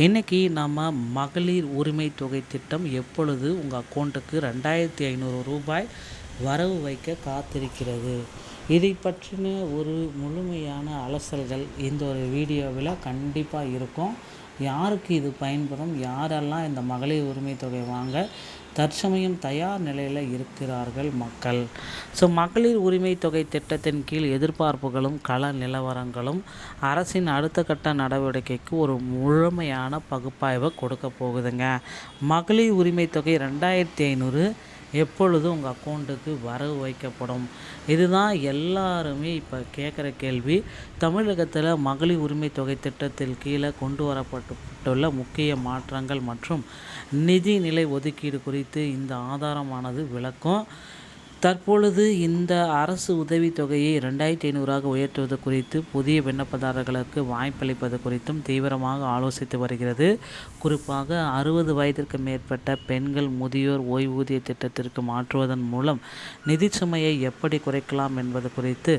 இன்றைக்கி நம்ம மகளிர் உரிமை தொகை திட்டம் எப்பொழுது உங்கள் அக்கௌண்ட்டுக்கு 2500 ரூபாய் வரவு வைக்க காத்திருக்கிறது, இதை பற்றின ஒரு முழுமையான அலசல்கள் இந்த ஒரு வீடியோவில் கண்டிப்பாக இருக்கும். யாருக்கு இது பயன்படும், யாரெல்லாம் இந்த மகளிர் உரிமை தொகை வாங்க தற்சமயம் தயார் நிலையில் இருக்கிறார்கள் மக்கள். மகளிர் உரிமை தொகை திட்டத்தின் கீழ் எதிர்பார்ப்புகளும் கள நிலவரங்களும் அரசின் அடுத்த கட்ட நடவடிக்கைக்கு ஒரு முழுமையான பகுப்பாய்வை கொடுக்க போகுதுங்க. மகளிர் உரிமை தொகை 2500 எப்பொழுது உங்கள் அக்கௌண்ட்டுக்கு வரவு வைக்கப்படும்? இதுதான் எல்லாருமே இப்போ கேட்குற கேள்வி. தமிழகத்தில் மகளிர் உரிமை தொகை திட்டத்தில் கீழே கொண்டு வரப்பட்டுள்ள முக்கிய மாற்றங்கள் மற்றும் நிதி நிலை ஒதுக்கீடு குறித்து இந்த ஆதாரமானது விளக்கும். தற்பொழுது இந்த அரசு உதவித்தொகையை 2500 உயர்த்துவது குறித்து புதிய விண்ணப்பதாரர்களுக்கு வாய்ப்பளிப்பது குறித்தும் தீவிரமாக ஆலோசித்து வருகிறது. குறிப்பாக 60 வயதிற்கு மேற்பட்ட பெண்கள் முதியோர் ஓய்வூதிய திட்டத்திற்கு மாற்றுவதன் மூலம் நிதி சுமையை எப்படி குறைக்கலாம் என்பது குறித்து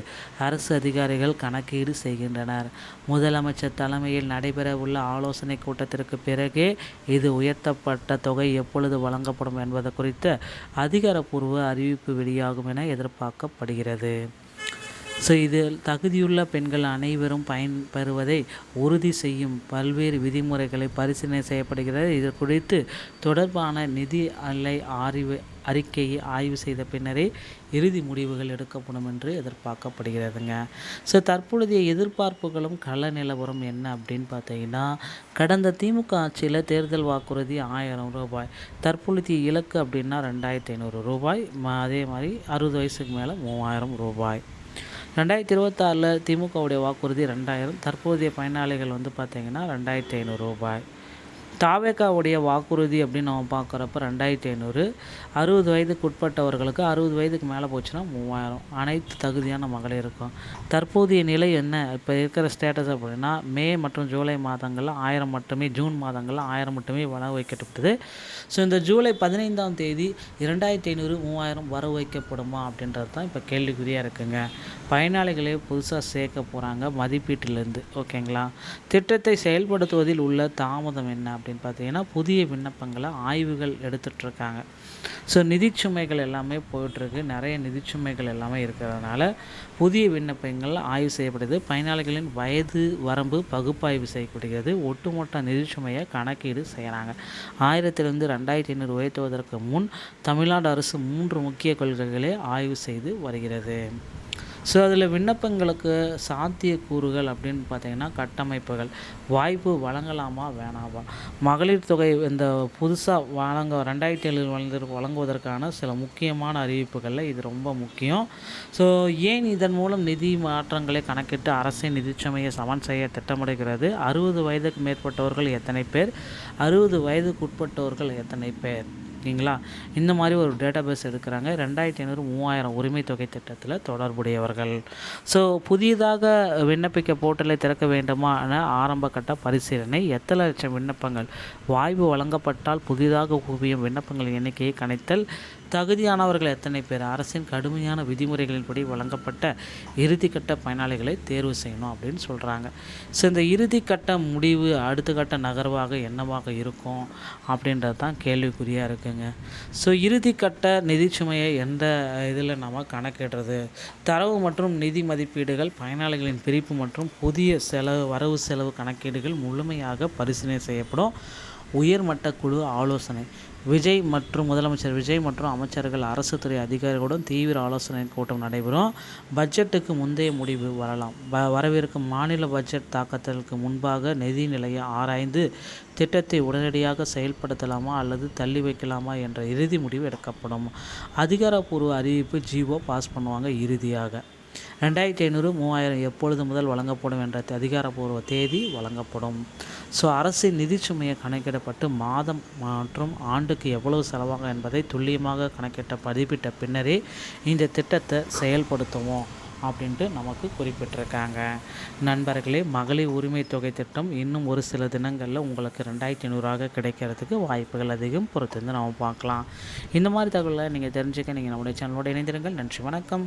அரசு அதிகாரிகள் கணக்கீடு செய்கின்றனர். முதலமைச்சர் தலைமையில் நடைபெறவுள்ள ஆலோசனை கூட்டத்திற்கு பிறகே இது உயர்த்தப்பட்ட தொகை எப்பொழுது வழங்கப்படும் என்பது குறித்த அதிகாரப்பூர்வ அறிவிப்பு வெளியாகும் என எதிர்பார்க்கப்படுகிறது. இதில் தகுதியுள்ள பெண்கள் அனைவரும் பயன்பெறுவதை உறுதி செய்யும் பல்வேறு விதிமுறைகளை பரிசீலனை செய்யப்படுகிறது. இது குறித்து தொடர்பான நிதி நிலை அறிக்கையை ஆய்வு செய்த பின்னரே இறுதி முடிவுகள் எடுக்கப்படும் என்று எதிர்பார்க்கப்படுகிறதுங்க. தற்பொழுதைய எதிர்பார்ப்புகளும் கள நிலவரம் என்ன அப்படின்னு பார்த்தீங்கன்னா, கடந்த திமுக ஆட்சியில் தேர்தல் வாக்குறுதி 1000 ரூபாய், தற்பொழுதைய இலக்கு அப்படின்னா 2500 ரூபாய். அதே மாதிரி 60 வயசுக்கு மேலே 3000 ரூபாய். 2026 திமுகவுடைய வாக்குறுதி 2000, தற்போதைய பயனாளிகள் பார்த்திங்கன்னா 2500 ரூபாய். தாவேகாவுடைய வாக்குறுதி அப்படின்னு நம்ம பார்க்குறப்ப 2500, 60 வயதுக்கு உட்பட்டவர்களுக்கு, 60 வயதுக்கு மேலே போச்சுன்னா 3000, அனைத்து தகுதியான மகளிருக்கும். தற்போதைய நிலை என்ன இப்போ இருக்கிற ஸ்டேட்டஸ் அப்படின்னா, மே மற்றும் ஜூலை மாதங்களில் 1000 மட்டுமே, ஜூன் மாதங்களில் 1000 மட்டுமே வரவு வைக்கப்பட்டது. இந்த ஜூலை 15ஆம் தேதி 2500, 3000 வரவு வைக்கப்படுமா அப்படின்றது தான் இப்போ கேள்விக்குறியாக இருக்குங்க. பயனாளிகளே புதுசாக சேர்க்க போகிறாங்க மதிப்பீட்டிலேருந்து, ஓகேங்களா. திட்டத்தை செயல்படுத்துவதில் உள்ள தாமதம் என்ன அப்படின்னு பார்த்தீங்கன்னா, புதிய விண்ணப்பங்களை ஆய்வுகள் எடுத்துகிட்ருக்காங்க. நிதிச்சுமைகள் எல்லாமே போயிட்டுருக்கு, நிறைய நிதிச்சுமைகள் எல்லாமே இருக்கிறதுனால புதிய விண்ணப்பங்கள் ஆய்வு செய்யப்படுது. பயனாளிகளின் வயது வரம்பு பகுப்பாய்வு செய்யப்படுகிறது. ஒட்டுமொத்த நிதிச்சுமையை கணக்கீடு செய்கிறாங்க. 1000 2500 உயர்த்துவதற்கு முன் தமிழ்நாடு அரசு 3 முக்கிய கொள்கைகளை ஆய்வு செய்து வருகிறது. அதில் விண்ணப்பங்களுக்கு சாத்தியக்கூறுகள் அப்படின்னு பார்த்திங்கன்னா, கட்டமைப்புகள், வாய்ப்பு வழங்கலாமா வேணாமா, மகளிர் தொகை இந்த புதுசாக 2700 வழங்குவதற்கான சில முக்கியமான அறிவிப்புகளில் இது ரொம்ப முக்கியம். ஏன் இதன் மூலம் நிதி மாற்றங்களை கணக்கிட்டு அரசின் நிதிச்சுமையை சமன் செய்ய திட்டமிடுகிறது? 60 வயதுக்கு மேற்பட்டவர்கள் எத்தனை பேர், 60 வயதுக்கு உட்பட்டவர்கள் எத்தனை பேர், ஓகேங்களா. இந்த மாதிரி ஒரு டேட்டாபேஸ் எடுக்கிறாங்க. 2500, 3000 உரிமை தொகை திட்டத்தில் தொடர்புடையவர்கள். புதியதாக விண்ணப்பிக்க போர்ட்டலை திறக்க வேண்டுமா என ஆரம்ப கட்ட பரிசீலனை. எத்தனை லட்சம் விண்ணப்பங்கள், வாய்ப்பு வழங்கப்பட்டால் புதிதாக குவியும் விண்ணப்பங்களின் எண்ணிக்கையை கணித்தல். தகுதியானவர்கள் எத்தனை பேர், அரசின் கடுமையான விதிமுறைகளின்படி வழங்கப்பட்ட இறுதிக்கட்ட பயனாளிகளை தேர்வு செய்யணும் அப்படின்னு சொல்கிறாங்க. இந்த இறுதிக்கட்ட முடிவு அடுத்த கட்ட நகர்வாக என்னவாக இருக்கும் அப்படின்றது தான் கேள்விக்குறியாக இருக்குங்க. இறுதிக்கட்ட நிதிச்சுமையை எந்த இதில் நம்ம கணக்கிடுறது? தரவு மற்றும் நிதி மதிப்பீடுகள், பயனாளிகளின் பிரிப்பு மற்றும் புதிய வரவு செலவு கணக்கீடுகள் முழுமையாக பரிசீலனை செய்யப்படும். உயர்மட்ட குழு ஆலோசனை. முதலமைச்சர் விஜய் மற்றும் அமைச்சர்கள், அரசு துறை அதிகாரிகளுடன் தீவிர ஆலோசனை கூட்டம் நடைபெறும். பட்ஜெட்டுக்கு முந்தைய முடிவு வரலாம். வரவிருக்கும் மாநில பட்ஜெட் தாக்கத்திற்கு முன்பாக நிதி நிலையை ஆராய்ந்து திட்டத்தை உடனடியாக செயல்படுத்தலாமா அல்லது தள்ளி வைக்கலாமா என்ற இறுதி முடிவு எடுக்கப்படும். அதிகாரப்பூர்வ அறிவிப்பு ஜிஓ பாஸ் பண்ணுவாங்க. இறுதியாக 2500, 3000 எப்பொழுது முதல் வழங்கப்படும் என்ற அதிகாரப்பூர்வ தேதி வழங்கப்படும். அரசின் நிதிச்சுமையை கணக்கிடப்பட்டு மாதம் மற்றும் ஆண்டுக்கு எவ்வளவு செலவாகும் என்பதை துல்லியமாக பதிப்பிட்ட பின்னரே இந்த திட்டத்தை செயல்படுத்துவோம் அப்படின்ட்டு நமக்கு குறிப்பிட்டிருக்காங்க. நண்பர்களே, மகளிர் உரிமை தொகை திட்டம் இன்னும் ஒரு சில தினங்களில் உங்களுக்கு 2500 கிடைக்கிறதுக்கு வாய்ப்புகள் அதிகம். பொறுத்திருந்து நம்ம பார்க்கலாம். இந்த மாதிரி தகவலை நீங்கள் தெரிஞ்சுக்க நீங்கள் நம்முடைய சேனலோடு இணைந்திருங்கள். நன்றி, வணக்கம்.